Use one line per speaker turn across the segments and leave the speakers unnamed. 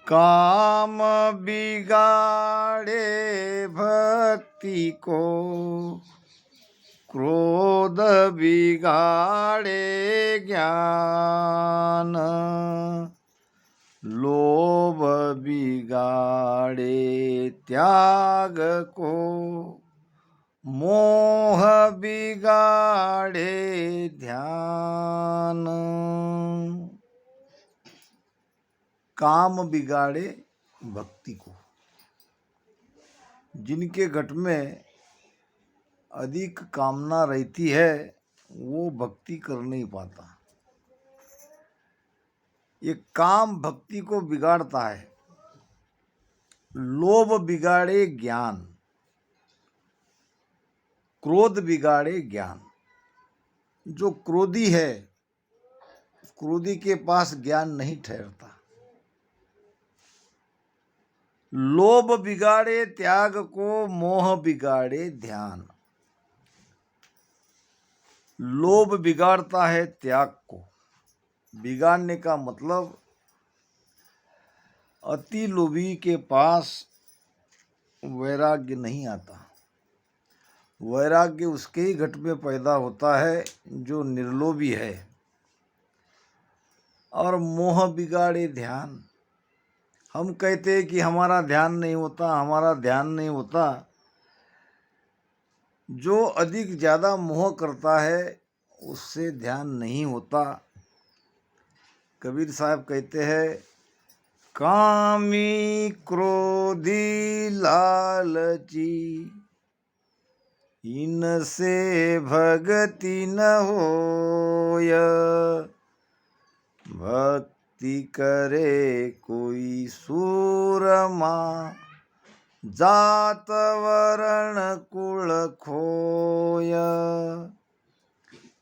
काम बिगाड़े भक्ति को, क्रोध बिगाड़े ज्ञान, लोभ बिगाड़े त्याग को, मोह बिगाड़े ध्यान। काम बिगाड़े भक्ति को। जिनके घट में अधिक कामना रहती है वो भक्ति कर नहीं पाता। ये काम भक्ति को बिगाड़ता है। लोभ बिगाड़े ज्ञान, क्रोध बिगाड़े ज्ञान। जो क्रोधी है, क्रोधी के पास ज्ञान नहीं ठहरता। लोभ बिगाड़े त्याग को, मोह बिगाड़े ध्यान। लोभ बिगाड़ता है त्याग को। बिगाड़ने का मतलब अति लोभी के पास वैराग्य नहीं आता। वैराग्य उसके ही घट में पैदा होता है जो निर्लोभी है। और मोह बिगाड़े ध्यान। हम कहते हैं कि हमारा ध्यान नहीं होता, हमारा ध्यान नहीं होता। जो अधिक ज़्यादा मोह करता है उससे ध्यान नहीं होता। कबीर साहब कहते हैं, कामी क्रोधी लालची, इनसे भक्ति न होय। भक्ति करे कोई सूरमा, जात वर्ण कुल खोय।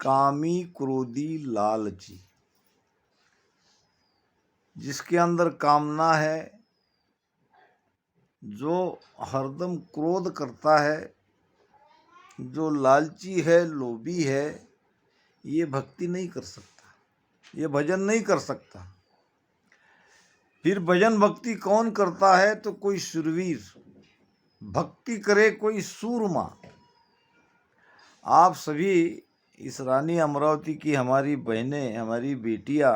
कामी क्रोधी लालची। जिसके अंदर कामना है, जो हरदम क्रोध करता है, जो लालची है, लोभी है, ये भक्ति नहीं कर सकता, ये भजन नहीं कर सकता। फिर भजन भक्ति कौन करता है? तो कोई शूरवीर। भक्ति करे कोई सूरमा। आप सभी इस रानी अमरावती की हमारी बहनें, हमारी बेटियां,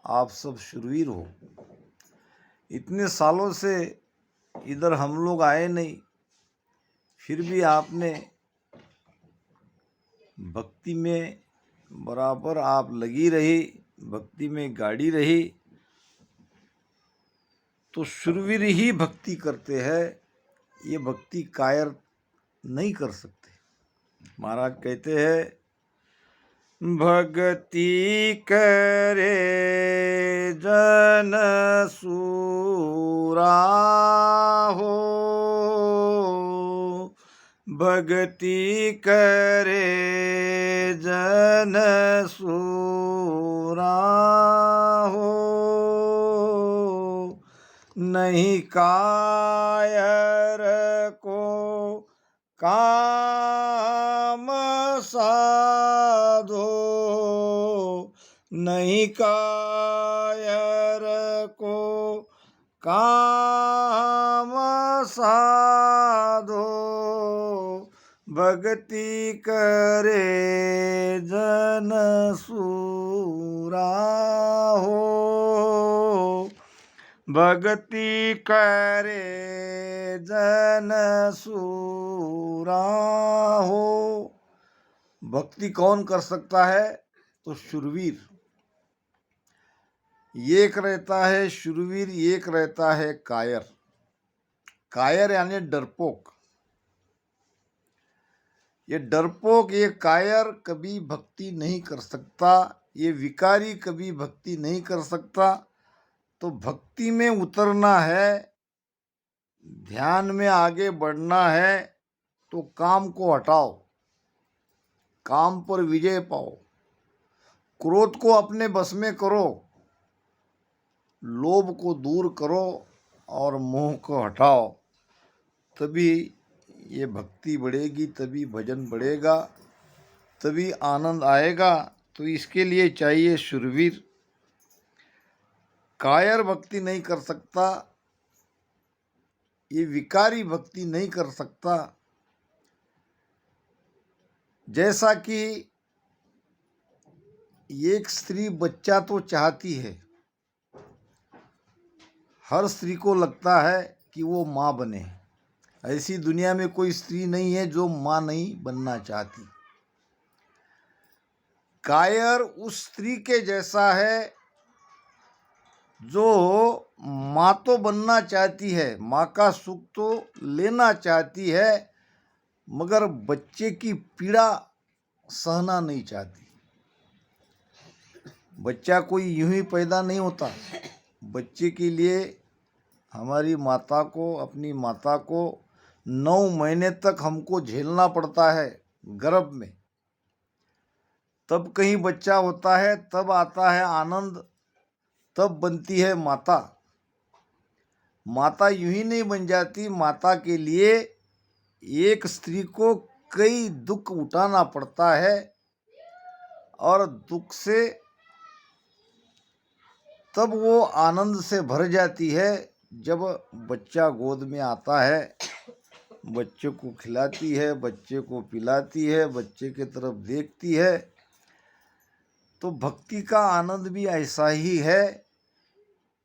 आप सब शूरवीर हो। इतने सालों से इधर हम लोग आए नहीं, फिर भी आपने भक्ति में बराबर आप लगी रही, भक्ति में गाड़ी रही। तो शूरवीर ही भक्ति करते हैं, ये भक्ति कायर नहीं कर सकते। महाराज कहते हैं, भक्ति करे जन सूरा हो, भक्ति करे जन सूरा हो। नहीं कायर को काम साधो, नहीं कायर को काम साधो। भक्ति करे जन सूरा हो, भक्ति करे जन सूरा हो। भक्ति कौन कर सकता है? तो शूरवीर। एक रहता है शूरवीर, एक रहता है कायर। कायर यानी डरपोक। ये डरपोक, ये कायर कभी भक्ति नहीं कर सकता। ये विकारी कभी भक्ति नहीं कर सकता। तो भक्ति में उतरना है, ध्यान में आगे बढ़ना है, तो काम को हटाओ, काम पर विजय पाओ, क्रोध को अपने बस में करो, लोभ को दूर करो और मोह को हटाओ। तभी ये भक्ति बढ़ेगी, तभी भजन बढ़ेगा, तभी आनंद आएगा। तो इसके लिए चाहिए शूरवीर। कायर भक्ति नहीं कर सकता, ये विकारी भक्ति नहीं कर सकता। जैसा कि एक स्त्री बच्चा तो चाहती है, हर स्त्री को लगता है कि वो माँ बने। ऐसी दुनिया में कोई स्त्री नहीं है जो माँ नहीं बनना चाहती। कायर उस स्त्री के जैसा है जो माँ तो बनना चाहती है, माँ का सुख तो लेना चाहती है, मगर बच्चे की पीड़ा सहना नहीं चाहती। बच्चा कोई यूं ही पैदा नहीं होता। बच्चे के लिए हमारी माता को, अपनी माता को 9 महीने तक हमको झेलना पड़ता है गर्भ में। तब कहीं बच्चा होता है, तब आता है आनंद, तब बनती है माता। माता यूं ही नहीं बन जाती। माता के लिए एक स्त्री को कई दुख उठाना पड़ता है, और दुख से तब वो आनंद से भर जाती है जब बच्चा गोद में आता है, बच्चे को खिलाती है, बच्चे को पिलाती है, बच्चे की तरफ देखती है। तो भक्ति का आनंद भी ऐसा ही है।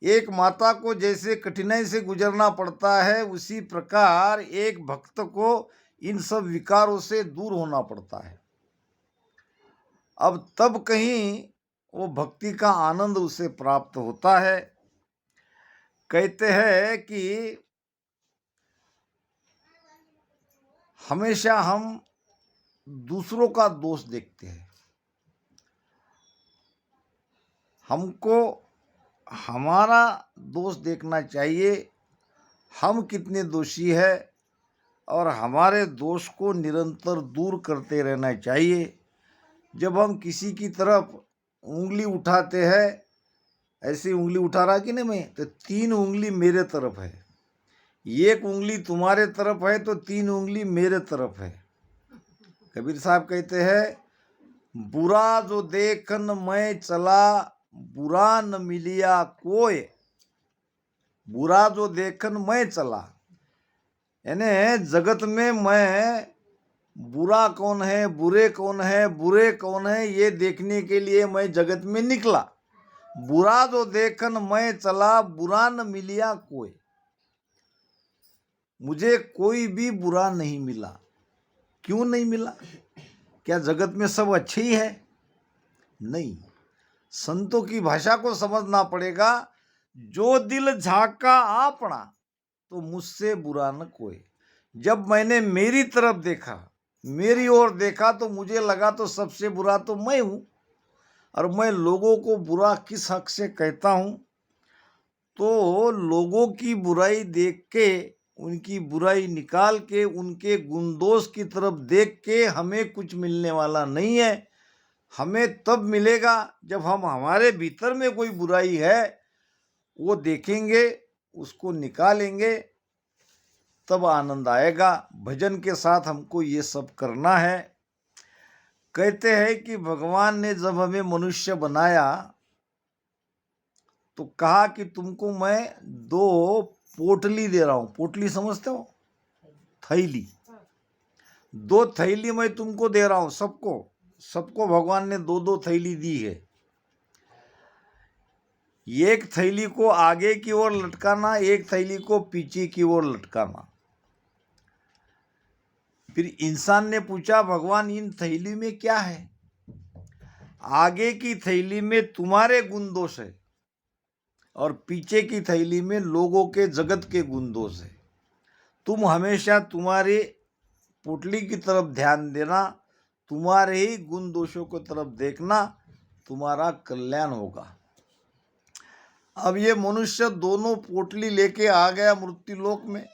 एक माता को जैसे कठिनाई से गुजरना पड़ता है, उसी प्रकार एक भक्त को इन सब विकारों से दूर होना पड़ता है। अब तब कहीं वो भक्ति का आनंद उसे प्राप्त होता है। कहते हैं कि हमेशा हम दूसरों का दोष देखते हैं। हमको हमारा दोष देखना चाहिए, हम कितने दोषी है, और हमारे दोष को निरंतर दूर करते रहना चाहिए। जब हम किसी की तरफ उंगली उठाते हैं, ऐसी उंगली उठा रहा कि नहीं मैं, तो 3 उंगली मेरे तरफ है। एक उंगली तुम्हारे तरफ है तो 3 उंगली मेरे तरफ है। कबीर साहब कहते हैं, बुरा जो देखन मैं चला, बुरा न मिलिया कोय। बुरा जो देखन मैं चला, यानी जगत में मैं बुरा कौन है, बुरे कौन है, बुरे कौन है, ये देखने के लिए मैं जगत में निकला। बुरा जो देखन मैं चला, बुरा न मिलिया कोई। मुझे कोई भी बुरा नहीं मिला। क्यों नहीं मिला? क्या जगत में सब अच्छे ही है? नहीं। संतों की भाषा को समझना पड़ेगा। जो दिल झाका आपना, तो मुझसे बुरा न कोई। जब मैंने मेरी तरफ देखा, मेरी ओर देखा, तो मुझे लगा तो सबसे बुरा तो मैं हूं, और मैं लोगों को बुरा किस हक से कहता हूं? तो लोगों की बुराई देख के, उनकी बुराई निकाल के, उनके गुण दोष की तरफ देख के हमें कुछ मिलने वाला नहीं है। हमें तब मिलेगा जब हम हमारे भीतर में कोई बुराई है वो देखेंगे, उसको निकालेंगे, तब आनंद आएगा। भजन के साथ हमको ये सब करना है। कहते हैं कि भगवान ने जब हमें मनुष्य बनाया तो कहा कि तुमको मैं 2 पोटली दे रहा हूं। पोटली समझते हो? थैली। 2 थैली मैं तुमको दे रहा हूं। सबको भगवान ने 2-2 थैली दी है। एक थैली को आगे की ओर लटकाना, एक थैली को पीछे की ओर लटकाना। फिर इंसान ने पूछा, भगवान इन थैली में क्या है? आगे की थैली में तुम्हारे गुण दोष है, और पीछे की थैली में लोगों के, जगत के गुण दोष है। तुम हमेशा तुम्हारे पोटली की तरफ ध्यान देना, तुम्हारे ही गुण दोषों की तरफ देखना, तुम्हारा कल्याण होगा। अब ये मनुष्य दोनों पोटली लेके आ गया मृत्यु लोक में,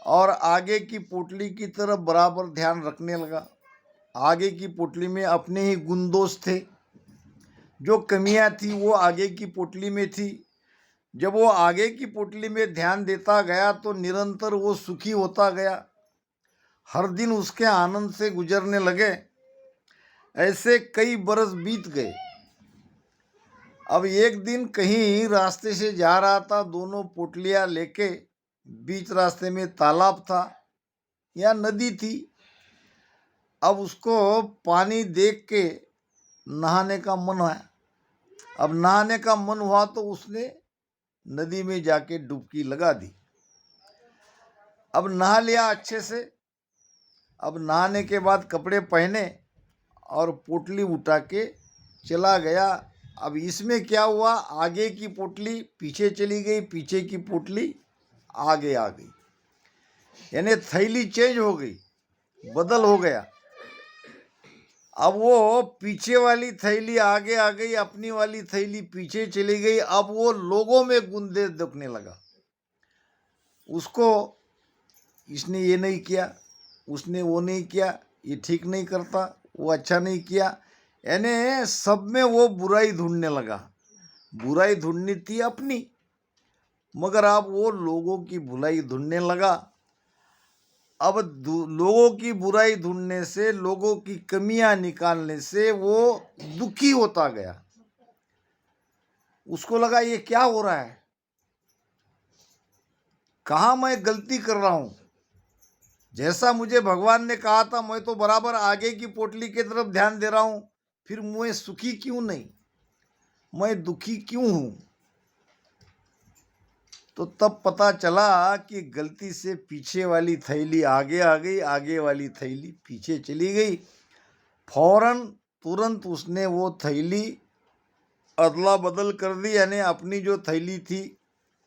और आगे की पोटली की तरफ बराबर ध्यान रखने लगा। आगे की पोटली में अपने ही गुण दोष थे, जो कमियां थी वो आगे की पोटली में थी। जब वो आगे की पोटली में ध्यान देता गया तो निरंतर वो सुखी होता गया। हर दिन उसके आनंद से गुजरने लगे। ऐसे कई बरस बीत गए। अब एक दिन कहीं रास्ते से जा रहा था, दोनों पोटलियां लेके, बीच रास्ते में तालाब था या नदी थी। अब उसको पानी देख के नहाने का मन है। अब नहाने का मन हुआ तो उसने नदी में जाके डुबकी लगा दी। अब नहा लिया अच्छे से। अब नहाने के बाद कपड़े पहने और पोटली उठा के चला गया। अब इसमें क्या हुआ, आगे की पोटली पीछे चली गई, पीछे की पोटली आगे आ गई, यानी थैली चेंज हो गई, बदल हो गया। अब वो पीछे वाली थैली आगे आ गई, अपनी वाली थैली पीछे चली गई। अब वो लोगों में गुंदे दिखने लगा। उसको इसने ये नहीं किया, उसने वो नहीं किया, ये ठीक नहीं करता, वो अच्छा नहीं किया, यानी सब में वो बुराई ढूंढने लगा। बुराई ढूंढनी थी अपनी, मगर अब वो लोगों की बुराई ढूंढने लगा। अब लोगों की बुराई ढूंढने से, लोगों की कमियां निकालने से वो दुखी होता गया। उसको लगा ये क्या हो रहा है, कहाँ मैं गलती कर रहा हूं। जैसा मुझे भगवान ने कहा था, मैं तो बराबर आगे की पोटली की तरफ ध्यान दे रहा हूं, फिर मैं सुखी क्यों नहीं, मैं दुखी क्यों हूं। तो तब पता चला कि गलती से पीछे वाली थैली आगे आ गई, आगे वाली थैली पीछे चली गई। फौरन तुरंत उसने वो थैली अदला बदल कर दी, यानी अपनी जो थैली थी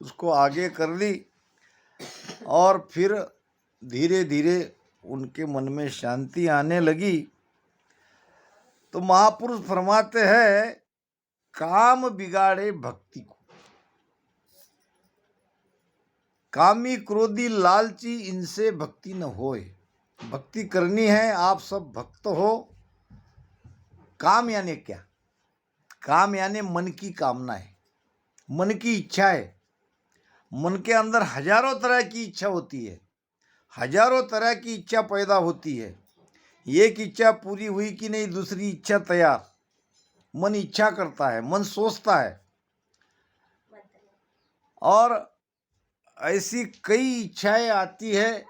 उसको आगे कर दी। और फिर धीरे धीरे उनके मन में शांति आने लगी। तो महापुरुष फरमाते हैं, काम बिगाड़े भक्ति को, कामी क्रोधी लालची इनसे भक्ति न होए। भक्ति करनी है, आप सब भक्त हो। काम यानी क्या, काम यानी मन की कामना है, मन की इच्छा है। मन के अंदर हजारों तरह की इच्छा होती है, हजारों तरह की इच्छा पैदा होती है। एक इच्छा पूरी हुई कि नहीं, दूसरी इच्छा तैयार। मन इच्छा करता है, मन सोचता है, और ऐसी कई इच्छाएं आती है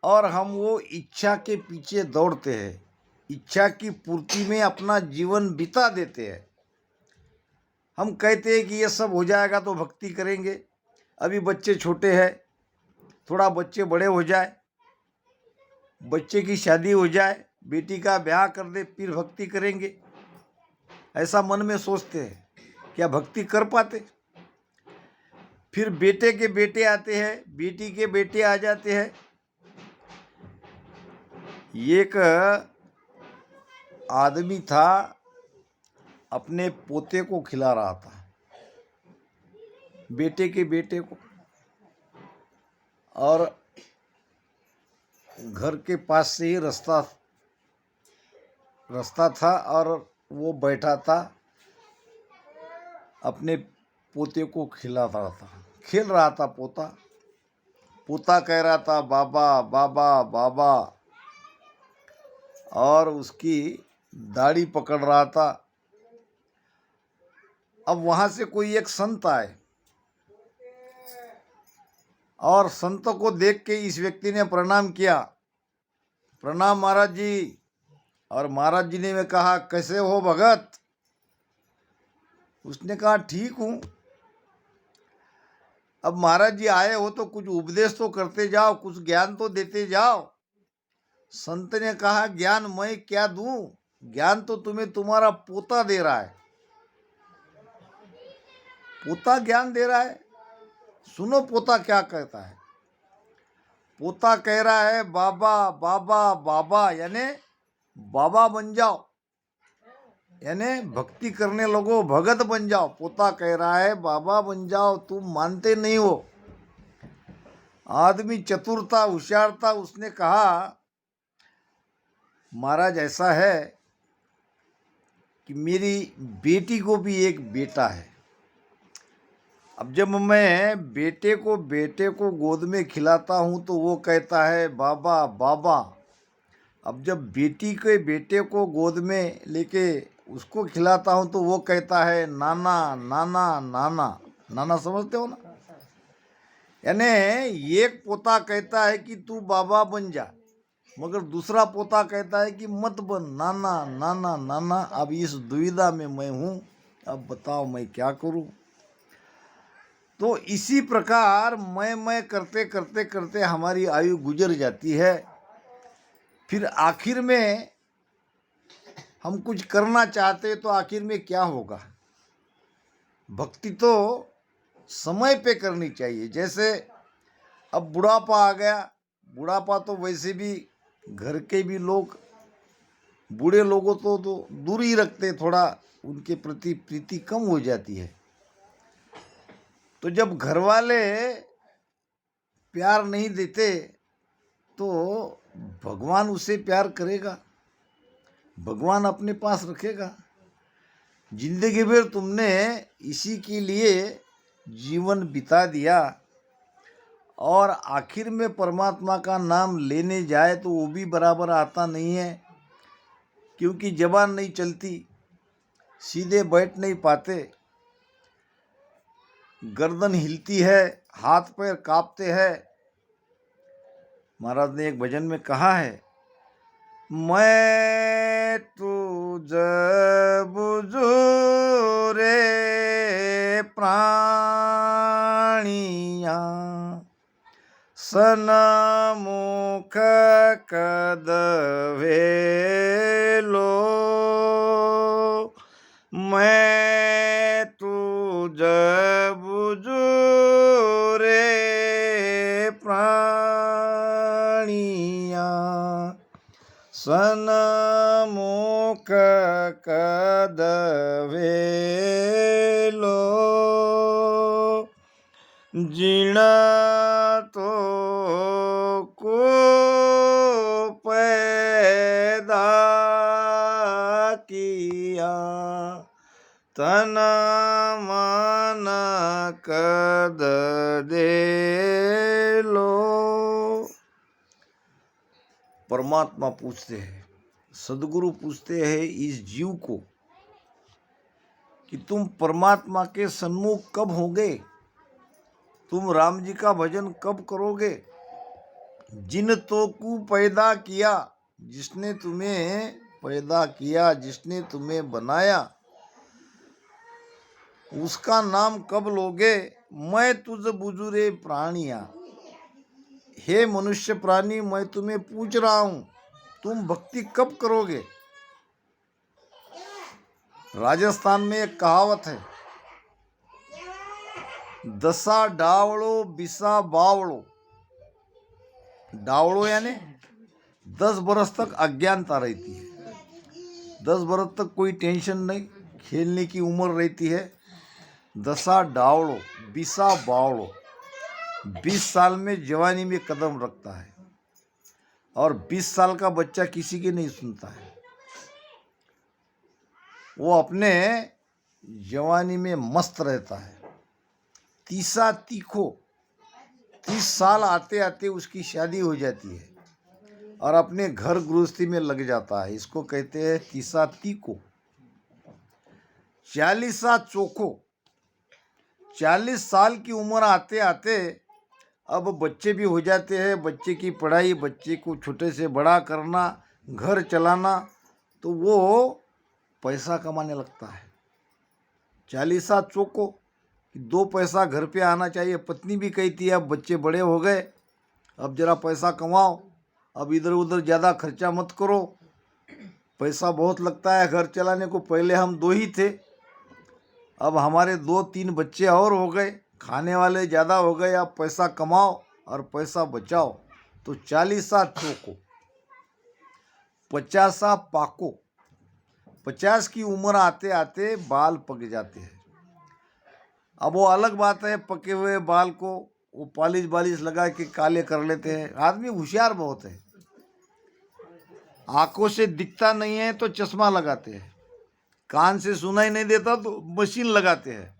और हम वो इच्छा के पीछे दौड़ते हैं, इच्छा की पूर्ति में अपना जीवन बिता देते हैं। हम कहते हैं कि ये सब हो जाएगा तो भक्ति करेंगे, अभी बच्चे छोटे हैं, थोड़ा बच्चे बड़े हो जाए, बच्चे की शादी हो जाए, बेटी का ब्याह कर दे, फिर भक्ति करेंगे, ऐसा मन में सोचते हैं। क्या भक्ति कर पाते? फिर बेटे के बेटे आते हैं, बेटी के बेटे आ जाते हैं। एक आदमी था, अपने पोते को खिला रहा था, बेटे के बेटे को, और घर के पास से ही रास्ता था, और वो बैठा था, अपने पोते को खिला रहा था, खेल रहा था। पोता कह रहा था बाबा बाबा बाबा, और उसकी दाढ़ी पकड़ रहा था। अब वहां से कोई एक संत आए, और संत को देख के इस व्यक्ति ने प्रणाम किया, प्रणाम महाराज जी। और महाराज जी ने कहा, कैसे हो भगत? उसने कहा, ठीक हूं। अब महाराज जी आए हो तो कुछ उपदेश तो करते जाओ, कुछ ज्ञान तो देते जाओ। संत ने कहा, ज्ञान मैं क्या दूं, ज्ञान तो तुम्हें तुम्हारा पोता दे रहा है, पोता ज्ञान दे रहा है। सुनो पोता क्या कहता है। पोता कह रहा है, बाबा बाबा बाबा, यानी बाबा बन जाओ, यानी भक्ति करने लगो, भगत बन जाओ। पोता कह रहा है बाबा बन जाओ, तुम मानते नहीं हो। आदमी चतुर था, होशियार था, उसने कहा, महाराज ऐसा है कि मेरी बेटी को भी एक बेटा है। अब जब मैं बेटे को गोद में खिलाता हूँ तो वो कहता है बाबा बाबा। अब जब बेटी के बेटे को गोद में लेके उसको खिलाता हूँ तो वो कहता है नाना नाना नाना। नाना समझते हो ना? यानी एक पोता कहता है कि तू बाबा बन जा, मगर दूसरा पोता कहता है कि मत बन, नाना नाना नाना। अब इस दुविधा में मैं हूँ, अब बताओ मैं क्या करूँ। तो इसी प्रकार मैं करते करते करते हमारी आयु गुजर जाती है। फिर आखिर में हम कुछ करना चाहते तो आखिर में क्या होगा? भक्ति तो समय पे करनी चाहिए। जैसे अब बुढ़ापा आ गया, बुढ़ापा तो वैसे भी घर के भी लोग बूढ़े लोगों तो दूर ही रखते, थोड़ा उनके प्रति प्रीति कम हो जाती है। तो जब घर वाले प्यार नहीं देते तो भगवान उसे प्यार करेगा, भगवान अपने पास रखेगा। जिंदगी भर तुमने इसी के लिए जीवन बिता दिया और आखिर में परमात्मा का नाम लेने जाए तो वो भी बराबर आता नहीं है, क्योंकि जबान नहीं चलती, सीधे बैठ नहीं पाते, गर्दन हिलती है, हाथ पैर कांपते हैं। महाराज ने एक भजन में कहा है, मैं तुझ बुझू रे प्राणिया, सनमुख कदवेलो, मैं तुझ बुझू रे प्राणिया, सनमुख कदवेलो, जिण तो को पैदा किया, तन मन कद दे लो। परमात्मा पूछते हैं, सदगुरु पूछते हैं इस जीव को कि तुम परमात्मा के सन्मुख कब होगे, तुम राम जी का भजन कब करोगे। जिन तो को पैदा किया, जिसने तुम्हें पैदा किया, जिसने तुम्हें बनाया, उसका नाम कब लोगे। मैं तुझ बुझू रे प्राणिया, हे मनुष्य प्राणी मैं तुम्हें पूछ रहा हूं, तुम भक्ति कब करोगे। राजस्थान में एक कहावत है, दसा डावड़ो बिसा बावड़ो। डावड़ो यानी 10 बरस तक अज्ञानता रहती है, 10 बरस तक कोई टेंशन नहीं, खेलने की उम्र रहती है। दसा डावड़ो बिसा बावड़ो, 20 साल में जवानी में कदम रखता है और 20 साल का बच्चा किसी की नहीं सुनता है। वो अपने जवानी में मस्त रहता है। तीसा तीखो, 30 साल आते आते उसकी शादी हो जाती है और अपने घर गृहस्थी में लग जाता है। इसको कहते हैं तीसा तीखो। 40 चोखो, 40 साल की उम्र आते आते अब बच्चे भी हो जाते हैं। बच्चे की पढ़ाई, बच्चे को छोटे से बड़ा करना, घर चलाना, तो वो पैसा कमाने लगता है। 40 चौको, 2 पैसा घर पे आना चाहिए। पत्नी भी कहती है अब बच्चे बड़े हो गए, अब जरा पैसा कमाओ, अब इधर उधर ज़्यादा खर्चा मत करो, पैसा बहुत लगता है घर चलाने को। पहले हम 2 ही थे, अब हमारे 2-3 बच्चे और हो गए, खाने वाले ज़्यादा हो गए, अब पैसा कमाओ और पैसा बचाओ। तो 40 चौको, 50 पाको। 50 की उम्र आते आते बाल पक जाते हैं। अब वो अलग बात है, पके हुए बाल को वो पॉलिश बालिश लगा के काले कर लेते हैं। आदमी होशियार बहुत है, आंखों से दिखता नहीं है तो चश्मा लगाते हैं, कान से सुनाई नहीं देता तो मशीन लगाते हैं,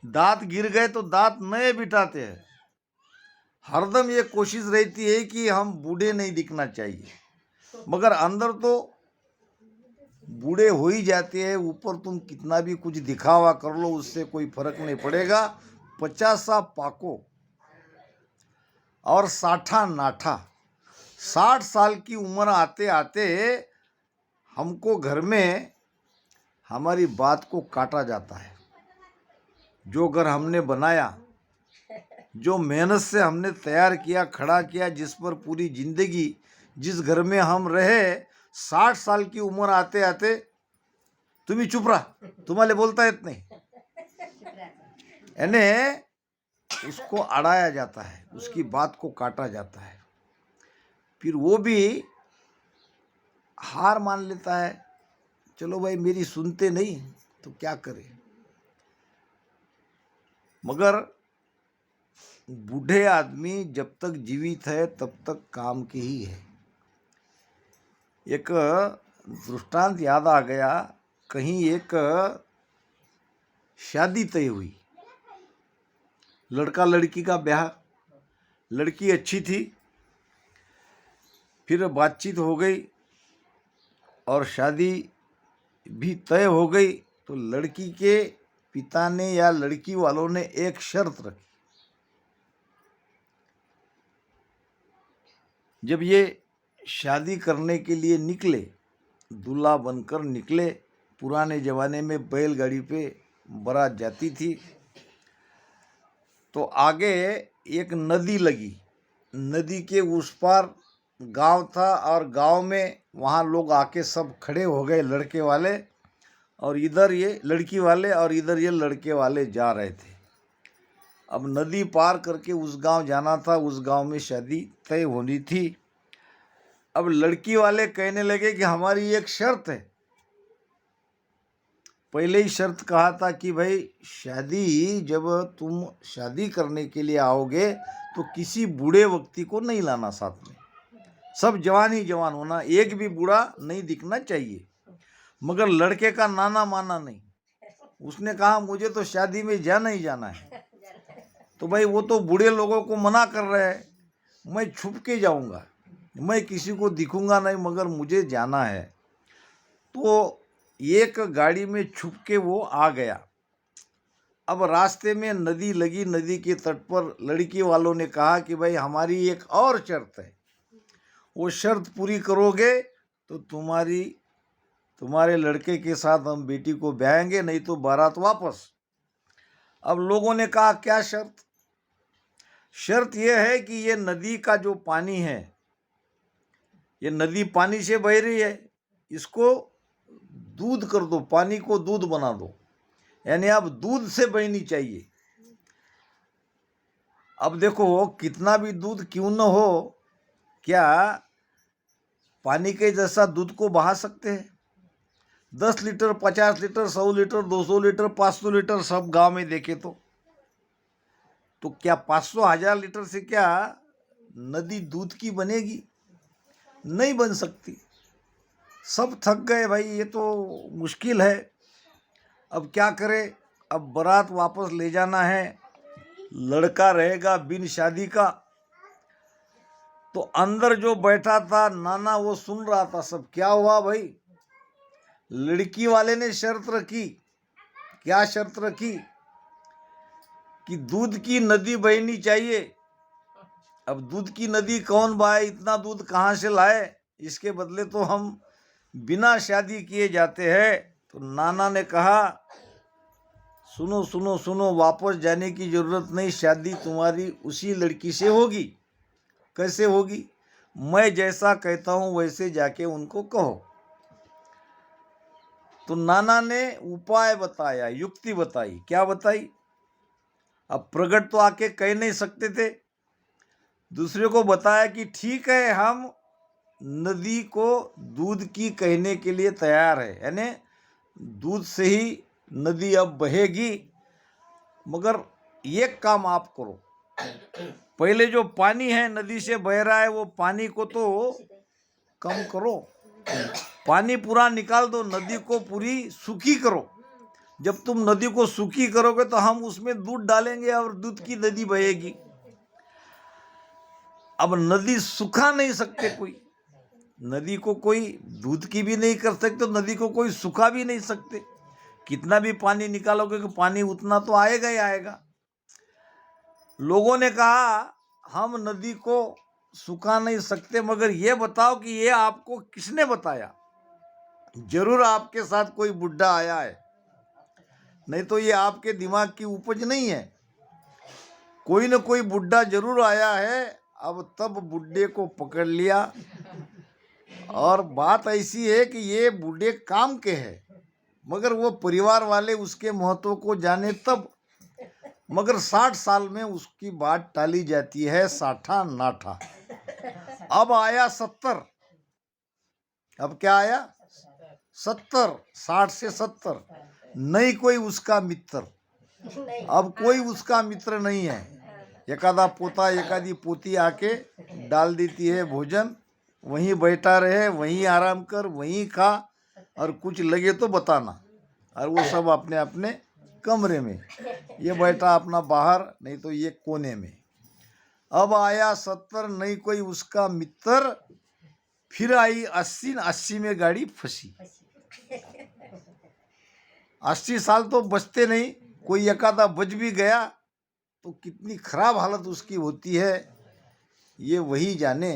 दांत गिर गए तो दांत नए बिठाते हैं। हरदम ये कोशिश रहती है कि हम बूढ़े नहीं दिखना चाहिए, मगर अंदर तो बूढ़े हो ही जाते हैं, ऊपर तुम कितना भी कुछ दिखावा कर लो उससे कोई फर्क नहीं पड़ेगा। 50 पाको और 60 नाठा। 60 साल की उम्र आते आते हमको घर में हमारी बात को काटा जाता है। जो घर हमने बनाया, जो मेहनत से हमने तैयार किया, खड़ा किया, जिस पर पूरी जिंदगी, जिस घर में हम रहे, 60 साल की उम्र आते आते तुम्ही चुप रहा, तुम्हारे बोलता येत नहीं, यानी उसको अड़ाया जाता है, उसकी बात को काटा जाता है। फिर वो भी हार मान लेता है, चलो भाई मेरी सुनते नहीं तो क्या करे। मगर बूढ़े आदमी जब तक जीवित है तब तक काम के ही है। एक दृष्टांत याद आ गया, कहीं एक शादी तय हुई, लड़का लड़की का ब्याह, लड़की अच्छी थी, फिर बातचीत हो गई और शादी भी तय हो गई। तो लड़की के पिता ने या लड़की वालों ने एक शर्त रखी, जब ये शादी करने के लिए निकले, दूल्हा बनकर निकले, पुराने ज़माने में बैलगाड़ी पे बारात जाती थी, तो आगे एक नदी लगी, नदी के उस पार गांव था और गांव में वहाँ लोग आके सब खड़े हो गए, लड़के वाले और इधर ये लड़की वाले और इधर ये लड़के वाले जा रहे थे। अब नदी पार करके उस गांव जाना था, उस गांव में शादी तय होनी थी। अब लड़की वाले कहने लगे कि हमारी एक शर्त है। पहले ही शर्त कहा था कि भाई शादी, जब तुम शादी करने के लिए आओगे तो किसी बूढ़े व्यक्ति को नहीं लाना साथ में, सब जवान ही जवान होना, एक भी बूढ़ा नहीं दिखना चाहिए, मगर लड़के का नाना माना नहीं। उसने कहा मुझे तो शादी में जाना ही जाना है। तो भाई वो तो बूढ़े लोगों को मना कर रहे हैं, मैं छुप के जाऊंगा, मैं किसी को दिखूंगा नहीं, मगर मुझे जाना है। तो एक गाड़ी में छुप के वो आ गया। अब रास्ते में नदी लगी, नदी के तट पर लड़की वालों ने कहा कि भाई हमारी एक और शर्त है, वो शर्त पूरी करोगे तो तुम्हारे लड़के के साथ हम बेटी को ब्याहेंगे, नहीं तो बारात वापस। अब लोगों ने कहा क्या शर्त? शर्त यह है कि ये नदी का जो पानी है, ये नदी पानी से बह रही है, इसको दूध कर दो, पानी को दूध बना दो, यानी अब दूध से बहनी चाहिए। अब देखो कितना भी दूध क्यों न हो, क्या पानी के जैसा दूध को बहा सकते हैं? 10 litre, 50 litre, 100 litre, 200 litre, 500 litre सब गांव में देखे तो क्या 500-1000 लीटर से क्या नदी दूध की बनेगी? नहीं बन सकती। सब थक गए भाई, ये तो मुश्किल है, अब क्या करें? अब बारात वापस ले जाना है, लड़का रहेगा बिन शादी का। तो अंदर जो बैठा था नाना, वो सुन रहा था सब। क्या हुआ भाई? लड़की वाले ने शर्त रखी। क्या शर्त रखी? कि दूध की नदी बहनी चाहिए। अब दूध की नदी कौन बहाए, इतना दूध कहाँ से लाए? इसके बदले तो हम बिना शादी किए जाते हैं। तो नाना ने कहा सुनो सुनो सुनो, वापस जाने की जरूरत नहीं, शादी तुम्हारी उसी लड़की से होगी। कैसे होगी? मैं जैसा कहता हूं वैसे जाके उनको कहो। तो नाना ने उपाय बताया, युक्ति बताई। क्या बताई? अब प्रगट तो आके कह नहीं सकते थे, दूसरे को बताया कि ठीक है, हम नदी को दूध की कहने के लिए तैयार है, यानी दूध से ही नदी अब बहेगी, मगर एक काम आप करो, पहले जो पानी है नदी से बह रहा है वो पानी को तो कम करो, पानी पूरा निकाल दो, नदी को पूरी सूखी करो। जब तुम नदी को सूखी करोगे तो हम उसमें दूध डालेंगे और दूध की नदी बहेगी। अब नदी सुखा नहीं सकते कोई, नदी को कोई दूध की भी नहीं कर सकते, तो नदी को कोई सुखा भी नहीं सकते। कितना भी पानी निकालोगे कि पानी उतना तो आएगा ही आएगा। लोगों ने कहा हम नदी को सुखा नहीं सकते, मगर ये बताओ कि ये आपको किसने बताया? जरूर आपके साथ कोई बुढ़ा आया है, नहीं तो ये आपके दिमाग की उपज नहीं है। कोई न कोई बुढ़ा जरूर आया है। अब तब बुढ़े को पकड़ लिया, और बात ऐसी है कि ये बूढ़े काम के हैं, मगर वो परिवार वाले उसके महत्व को जाने तब। मगर 60 साल में उसकी बात टाली जाती है, साठा नाठा। अब आया 70। अब क्या आया? 70। 60 से 70। नहीं कोई उसका मित्र। अब कोई उसका मित्र नहीं है। एकादा पोता एकादी पोती आके डाल देती है भोजन, वहीं बैठा रहे, वहीं आराम कर, वहीं खा, और कुछ लगे तो बताना। और वो सब अपने अपने कमरे में, ये बैठा अपना बाहर, नहीं तो ये कोने में। अब आया 70, नहीं कोई उसका मित्र। फिर आई 80। 80 में गाड़ी फंसी। 80 साल तो बचते नहीं, कोई एकादा बच भी गया तो कितनी खराब हालत उसकी होती है, ये वही जाने।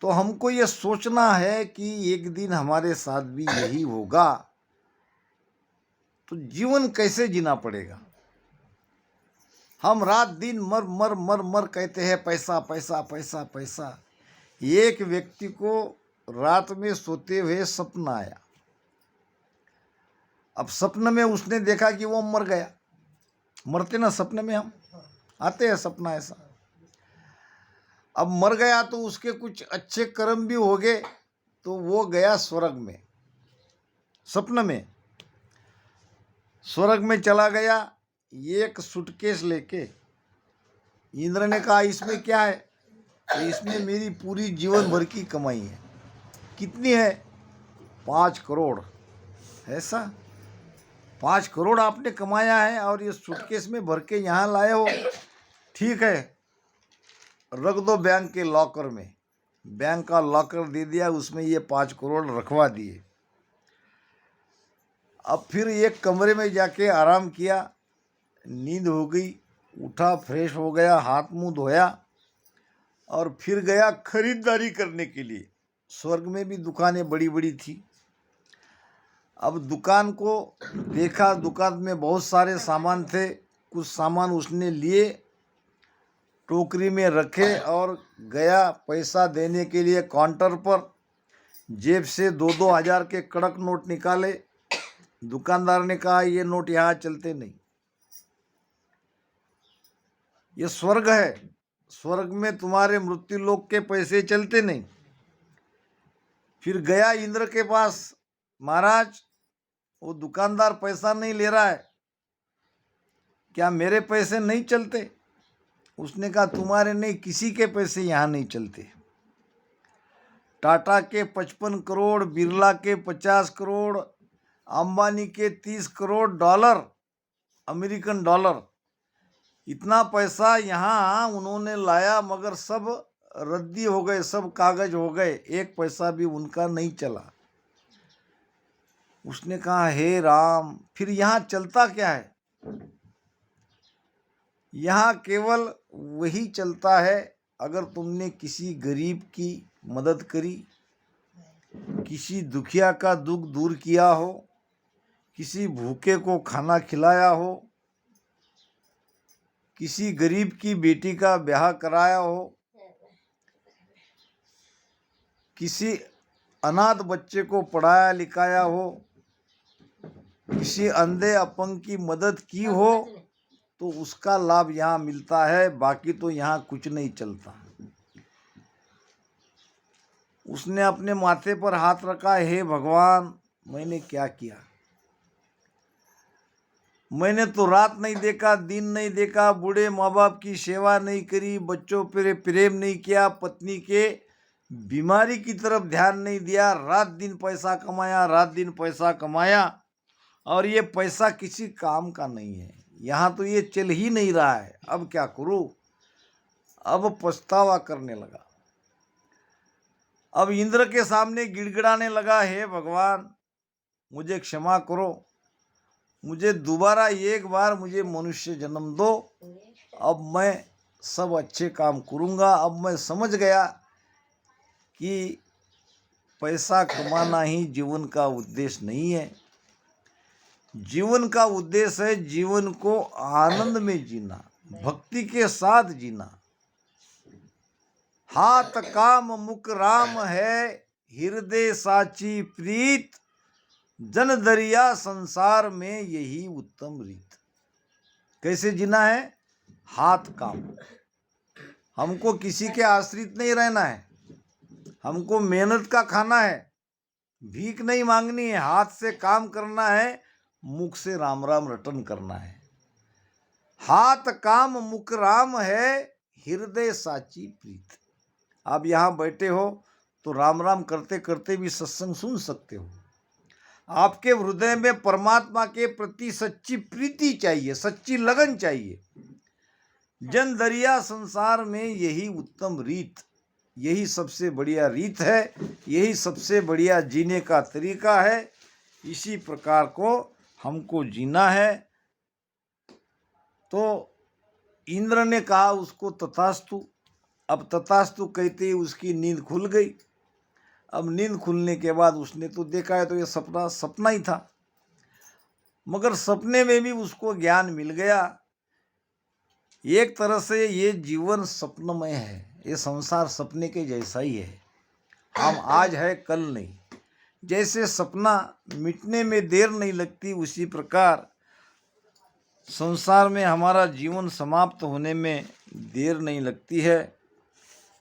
तो हमको ये सोचना है कि एक दिन हमारे साथ भी यही होगा, तो जीवन कैसे जीना पड़ेगा? हम रात दिन मर मर मर मर कहते हैं पैसा पैसा पैसा पैसा। एक व्यक्ति को रात में सोते हुए सपना आया। अब सपने में उसने देखा कि वो मर गया। मरते ना सपने में, हम आते हैं सपना ऐसा। अब मर गया तो उसके कुछ अच्छे कर्म भी हो गए, तो वो गया स्वर्ग में। सपने में स्वर्ग में चला गया, एक सूटकेस लेके। इंद्र ने कहा इसमें क्या है? तो इसमें मेरी पूरी जीवन भर की कमाई है। कितनी है? 5 करोड़। ऐसा 5 करोड़ आपने कमाया है और ये सूटकेस में भर के यहाँ लाए हो? ठीक है, रख दो बैंक के लॉकर में। बैंक का लॉकर दे दिया, उसमें ये 5 करोड़ रखवा दिए। अब फिर एक कमरे में जाके आराम किया, नींद हो गई, उठा, फ्रेश हो गया, हाथ मुंह धोया, और फिर गया खरीदारी करने के लिए। स्वर्ग में भी दुकानें बड़ी बड़ी थी। अब दुकान को देखा, दुकान में बहुत सारे सामान थे। कुछ सामान उसने लिए, टोकरी में रखे, और गया पैसा देने के लिए काउंटर पर। जेब से 2-2 हज़ार के कड़क नोट निकाले। दुकानदार ने कहा ये नोट यहाँ चलते नहीं, ये स्वर्ग है, स्वर्ग में तुम्हारे मृत्यु लोक के पैसे चलते नहीं। फिर गया इंद्र के पास, महाराज वो दुकानदार पैसा नहीं ले रहा है, क्या मेरे पैसे नहीं चलते? उसने कहा तुम्हारे नहीं, किसी के पैसे यहाँ नहीं चलते। टाटा के 55 करोड़, बिरला के 50 करोड़, अंबानी के 30 करोड़ डॉलर, अमेरिकन डॉलर, इतना पैसा यहाँ उन्होंने लाया, मगर सब रद्दी हो गए, सब कागज हो गए, एक पैसा भी उनका नहीं चला। उसने कहा हे राम, फिर यहाँ चलता क्या है? यहाँ केवल वही चलता है अगर तुमने किसी गरीब की मदद करी, किसी दुखिया का दुख दूर किया हो, किसी भूखे को खाना खिलाया हो, किसी गरीब की बेटी का ब्याह कराया हो, किसी अनाथ बच्चे को पढ़ाया लिखाया हो, किसी अंधे अपंग की मदद की हो, तो उसका लाभ यहाँ मिलता है। बाकी तो यहाँ कुछ नहीं चलता। उसने अपने माथे पर हाथ रखा, हे भगवान मैंने क्या किया? मैंने तो रात नहीं देखा, दिन नहीं देखा, बूढ़े माँ बाप की सेवा नहीं करी, बच्चों पर प्रेम नहीं किया, पत्नी के बीमारी की तरफ ध्यान नहीं दिया, रात दिन पैसा कमाया, रात दिन पैसा कमाया, और ये पैसा किसी काम का नहीं है। यहाँ तो ये चल ही नहीं रहा है। अब क्या करूँ? अब पछतावा करने लगा। अब इंद्र के सामने गिड़गिड़ाने लगा, हे भगवान मुझे क्षमा करो, मुझे दोबारा एक बार मुझे मनुष्य जन्म दो, अब मैं सब अच्छे काम करूँगा। अब मैं समझ गया कि पैसा कमाना ही जीवन का उद्देश्य नहीं है। जीवन का उद्देश्य है जीवन को आनंद में जीना, भक्ति के साथ जीना। हाथ काम मुख राम है, हृदय साची प्रीत, जन दरिया संसार में यही उत्तम रीत। कैसे जीना है? हाथ काम, हमको किसी के आश्रित नहीं रहना है, हमको मेहनत का खाना है, भीख नहीं मांगनी है, हाथ से काम करना है, मुख से राम राम रटन करना है। हाथ काम मुख राम है, हृदय साची प्रीत। आप यहाँ बैठे हो तो राम राम करते करते भी सत्संग सुन सकते हो। आपके हृदय में परमात्मा के प्रति सच्ची प्रीति चाहिए, सच्ची लगन चाहिए। जन दरिया संसार में यही उत्तम रीत, यही सबसे बढ़िया रीत है, यही सबसे बढ़िया जीने का तरीका है। इसी प्रकार को हमको जीना है। तो इंद्र ने कहा उसको तथास्तु। अब तथास्तु कहते ही उसकी नींद खुल गई। अब नींद खुलने के बाद उसने तो देखा है तो ये सपना ही था, मगर सपने में भी उसको ज्ञान मिल गया। एक तरह से ये जीवन सपनमय है, ये संसार सपने के जैसा ही है। हम आज है कल नहीं। जैसे सपना मिटने में देर नहीं लगती, उसी प्रकार संसार में हमारा जीवन समाप्त होने में देर नहीं लगती है।